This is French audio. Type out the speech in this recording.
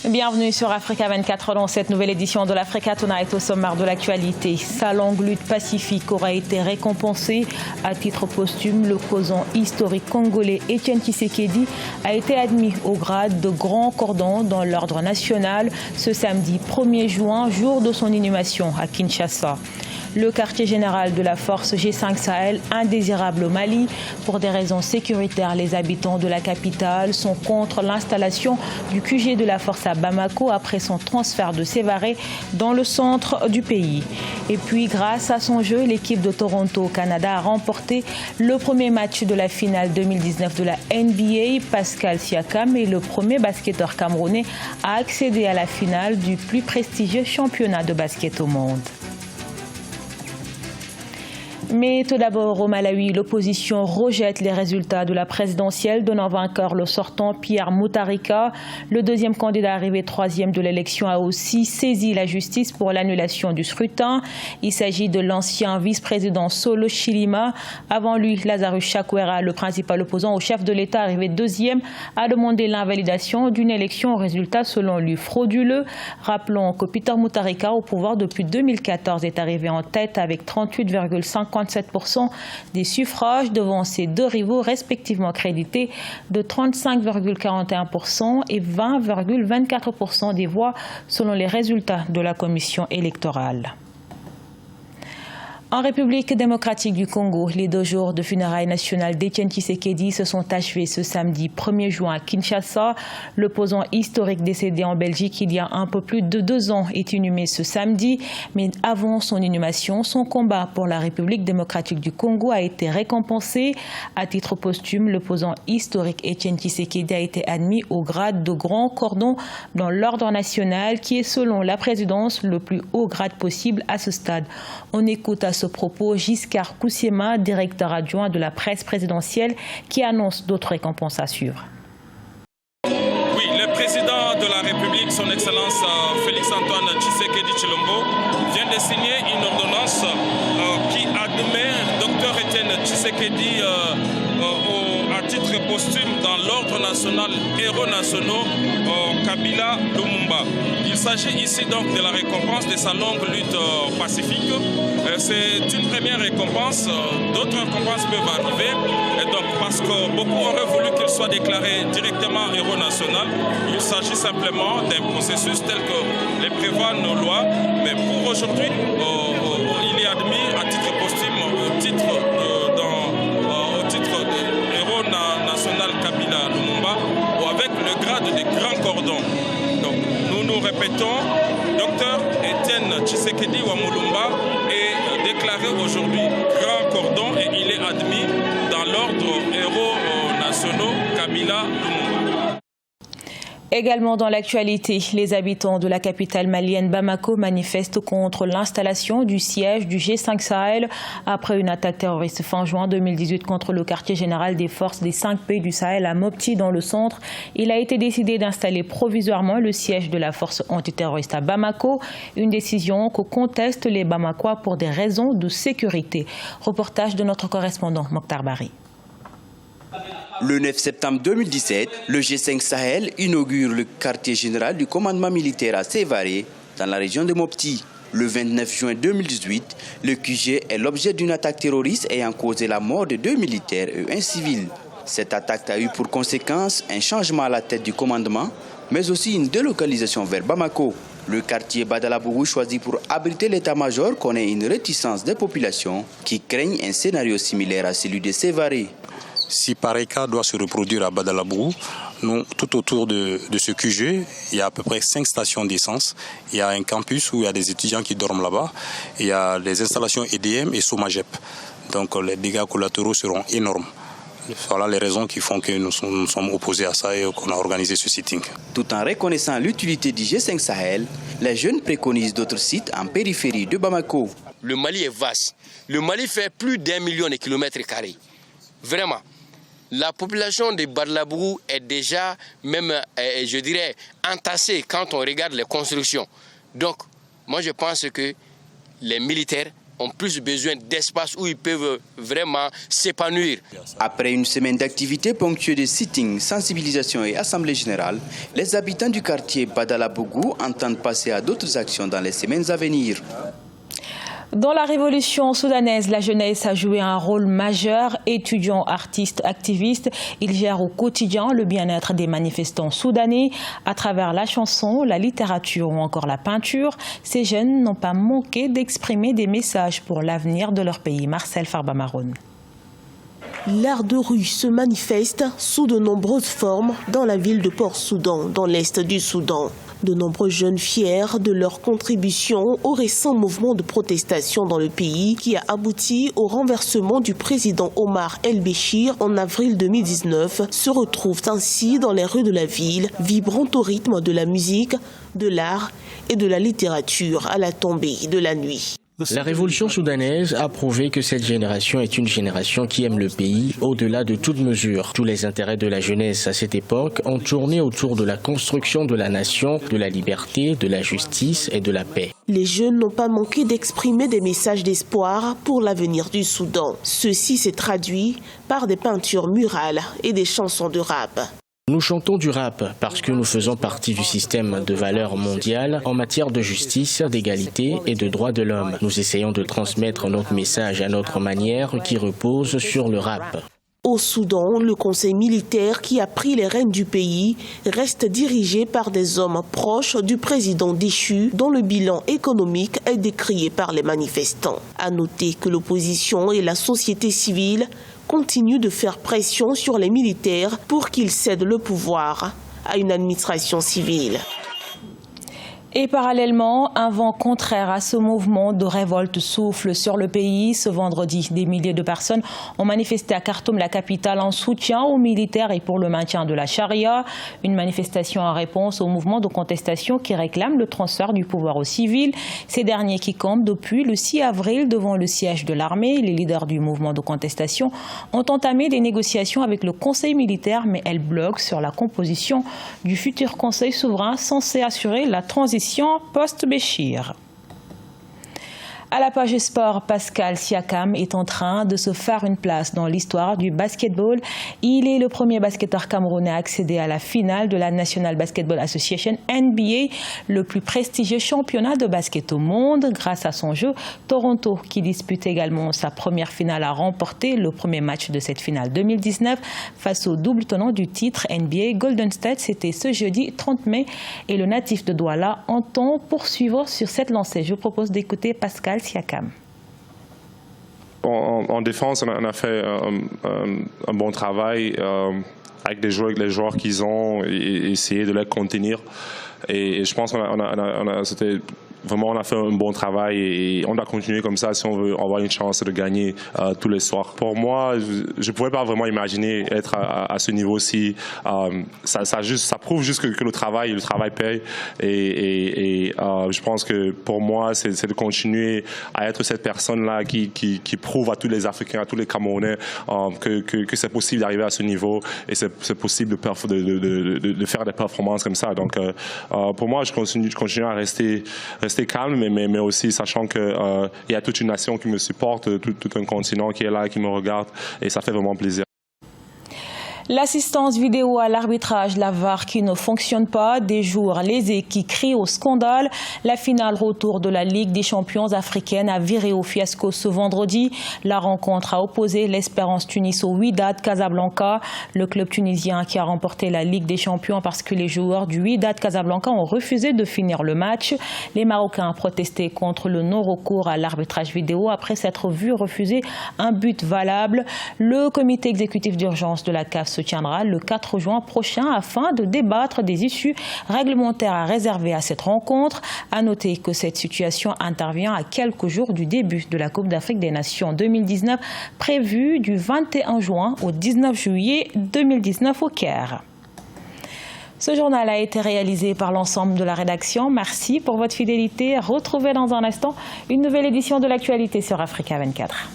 Bienvenue sur Africa 24 dans cette nouvelle édition de l'Africa Tonight. Au sommaire de l'actualité, sa longue lutte pacifique aura été récompensée à titre posthume. L'opposant historique congolais Étienne Tshisekedi a été admis au grade de grand cordon dans l'ordre national ce samedi 1er juin, jour de son inhumation à Kinshasa. Le quartier général de la force G5 Sahel, indésirable au Mali. Pour des raisons sécuritaires, les habitants de la capitale sont contre l'installation du QG de la force à Bamako après son transfert de Sévaré dans le centre du pays. Et puis, grâce à son jeu, l'équipe de Toronto au Canada a remporté le premier match de la finale 2019 de la NBA. Pascal Siakam est le premier basketteur camerounais à accéder à la finale du plus prestigieux championnat de basket au monde. Mais tout d'abord, au Malawi, l'opposition rejette les résultats de la présidentielle, donnant vainqueur le sortant Pierre Mutharika. Le deuxième candidat arrivé troisième de l'élection a aussi saisi la justice pour l'annulation du scrutin. Il s'agit de l'ancien vice-président Solo Chilima. Avant lui, Lazarus Chakwera, le principal opposant au chef de l'État arrivé deuxième, a demandé l'invalidation d'une élection au résultat selon lui frauduleux. Rappelons que Peter Mutharika, au pouvoir depuis 2014, est arrivé en tête avec 38,57% des suffrages devant ses deux rivaux respectivement crédités de 35,41% et 20,24% des voix selon les résultats de la commission électorale. En République démocratique du Congo, les 2 jours de funérailles nationales d'Étienne Tshisekedi se sont achevés ce samedi 1er juin à Kinshasa. L'opposant historique décédé en Belgique il y a un peu plus de 2 ans est inhumé ce samedi. Mais avant son inhumation, son combat pour la République démocratique du Congo a été récompensé. À titre posthume, l'opposant historique Étienne Tshisekedi a été admis au grade de grand cordon dans l'ordre national, qui est selon la présidence le plus haut grade possible à ce stade. On écoute à ce propos Giscard Koussiema, directeur adjoint de la presse présidentielle, qui annonce d'autres récompenses à suivre. Oui, le président de la République, son Excellence Félix-Antoine Tshisekedi Tshilombo, vient de signer une ordonnance qui admet Dr Étienne Tshisekedi à titre posthume dans l'ordre national Héros nationaux Kabila Lumumba. Il s'agit ici donc de la récompense de sa longue lutte pacifique. C'est une première récompense, d'autres récompenses peuvent arriver. Et donc, parce que beaucoup auraient voulu qu'il soit déclaré directement héros national, il s'agit simplement d'un processus tel que les prévoient nos lois. Mais pour aujourd'hui, il est admis à titre posthume au titre de héros national Kabila Lumumba ou avec le grade de grand cordon. Donc, nous répétons, Dr Étienne Tshisekedi Wamulumba est déclaré aujourd'hui grand cordon et il est admis dans l'ordre héros nationaux Kabila Lumumba. Également dans l'actualité, les habitants de la capitale malienne Bamako manifestent contre l'installation du siège du G5 Sahel après une attaque terroriste fin juin 2018 contre le quartier général des forces des 5 pays du Sahel à Mopti dans le centre. Il a été décidé d'installer provisoirement le siège de la force antiterroriste à Bamako, une décision que contestent les Bamakois pour des raisons de sécurité. Reportage de notre correspondant Mokhtar Bari. Le 9 septembre 2017, le G5 Sahel inaugure le quartier général du commandement militaire à Sévaré, dans la région de Mopti. Le 29 juin 2018, le QG est l'objet d'une attaque terroriste ayant causé la mort de 2 militaires et 1 civil. Cette attaque a eu pour conséquence un changement à la tête du commandement, mais aussi une délocalisation vers Bamako. Le quartier Badalabougou choisi pour abriter l'état-major connaît une réticence des populations qui craignent un scénario similaire à celui de Sévaré. Si pareil cas doit se reproduire à Badalabougou, nous, tout autour de ce QG, il y a à peu près 5 stations d'essence. Il y a un campus où il y a des étudiants qui dorment là-bas. Il y a des installations EDM et Somagep. Donc les dégâts collatéraux seront énormes. Voilà les raisons qui font que nous sommes opposés à ça et qu'on a organisé ce sitting. Tout en reconnaissant l'utilité du G5 Sahel, les jeunes préconisent d'autres sites en périphérie de Bamako. Le Mali est vaste. Le Mali fait plus d'1 million de kilomètres carrés. Vraiment. La population de Badalabougou est déjà, même, je dirais, entassée quand on regarde les constructions. Donc, moi je pense que les militaires ont plus besoin d'espace où ils peuvent vraiment s'épanouir. Après une semaine d'activités ponctuée de sittings, sensibilisation et assemblée générale, les habitants du quartier Badalabougou entendent passer à d'autres actions dans les semaines à venir. Dans la révolution soudanaise, la jeunesse a joué un rôle majeur. Étudiants, artistes, activistes, ils gèrent au quotidien le bien-être des manifestants soudanais. À travers la chanson, la littérature ou encore la peinture, ces jeunes n'ont pas manqué d'exprimer des messages pour l'avenir de leur pays. Marcel Farba-Maroun. L'art de rue se manifeste sous de nombreuses formes dans la ville de Port-Soudan, dans l'est du Soudan. De nombreux jeunes fiers de leur contribution au récent mouvement de protestation dans le pays qui a abouti au renversement du président Omar El-Béchir en avril 2019 se retrouvent ainsi dans les rues de la ville, vibrant au rythme de la musique, de l'art et de la littérature à la tombée de la nuit. La révolution soudanaise a prouvé que cette génération est une génération qui aime le pays au-delà de toute mesure. Tous les intérêts de la jeunesse à cette époque ont tourné autour de la construction de la nation, de la liberté, de la justice et de la paix. Les jeunes n'ont pas manqué d'exprimer des messages d'espoir pour l'avenir du Soudan. Ceci s'est traduit par des peintures murales et des chansons de rap. Nous chantons du rap parce que nous faisons partie du système de valeurs mondiales en matière de justice, d'égalité et de droits de l'homme. Nous essayons de transmettre notre message à notre manière qui repose sur le rap. Au Soudan, le conseil militaire qui a pris les rênes du pays reste dirigé par des hommes proches du président déchu dont le bilan économique est décrié par les manifestants. À noter que l'opposition et la société civile continuent de faire pression sur les militaires pour qu'ils cèdent le pouvoir à une administration civile. Et parallèlement, un vent contraire à ce mouvement de révolte souffle sur le pays. Ce vendredi, des milliers de personnes ont manifesté à Khartoum, la capitale, en soutien aux militaires et pour le maintien de la charia. Une manifestation en réponse au mouvement de contestation qui réclame le transfert du pouvoir aux civils. Ces derniers qui campent depuis le 6 avril devant le siège de l'armée. Les leaders du mouvement de contestation ont entamé des négociations avec le conseil militaire, mais elles bloquent sur la composition du futur conseil souverain censé assurer la transition post-Béchir. À la page sport, Pascal Siakam est en train de se faire une place dans l'histoire du basketball. Il est le premier basketteur camerounais à accéder à la finale de la National Basketball Association NBA, le plus prestigieux championnat de basket au monde. Grâce à son jeu, Toronto, qui dispute également sa première finale, a remporté le premier match de cette finale 2019 face au double tenant du titre NBA Golden State. C'était ce jeudi 30 mai et le natif de Douala entend poursuivre sur cette lancée. Je vous propose d'écouter Pascal Siakam. En défense, on a fait un bon travail avec les joueurs qu'ils ont et essayer de les contenir. Et je pense on a fait un bon travail et on doit continuer comme ça si on veut avoir une chance de gagner tous les soirs. Pour moi, je ne pouvais pas vraiment imaginer être à ce niveau-ci. Ça prouve juste que le travail paye. Et je pense que pour moi, c'est de continuer à être cette personne-là qui prouve à tous les Africains, à tous les Camerounais que c'est possible d'arriver à ce niveau et c'est possible de faire des performances comme ça. Donc, pour moi, je continue à rester calme, mais aussi sachant qu'il y a toute une nation qui me supporte, tout un continent qui est là, qui me regarde, et ça fait vraiment plaisir. L'assistance vidéo à l'arbitrage, la VAR qui ne fonctionne pas, des jours lésés qui crient au scandale. La finale retour de la Ligue des champions africaine a viré au fiasco ce vendredi. La rencontre a opposé l'Espérance Tunis au Wydad Casablanca, le club tunisien qui a remporté la Ligue des champions parce que les joueurs du Wydad Casablanca ont refusé de finir le match. Les Marocains ont protesté contre le non-recours à l'arbitrage vidéo après s'être vu refuser un but valable. Le comité exécutif d'urgence de la CAF se tiendra le 4 juin prochain afin de débattre des issues réglementaires à réserver à cette rencontre. À noter que cette situation intervient à quelques jours du début de la Coupe d'Afrique des Nations 2019 prévue du 21 juin au 19 juillet 2019 au Caire. Ce journal a été réalisé par l'ensemble de la rédaction. Merci pour votre fidélité. Retrouvez dans un instant une nouvelle édition de l'actualité sur Africa 24.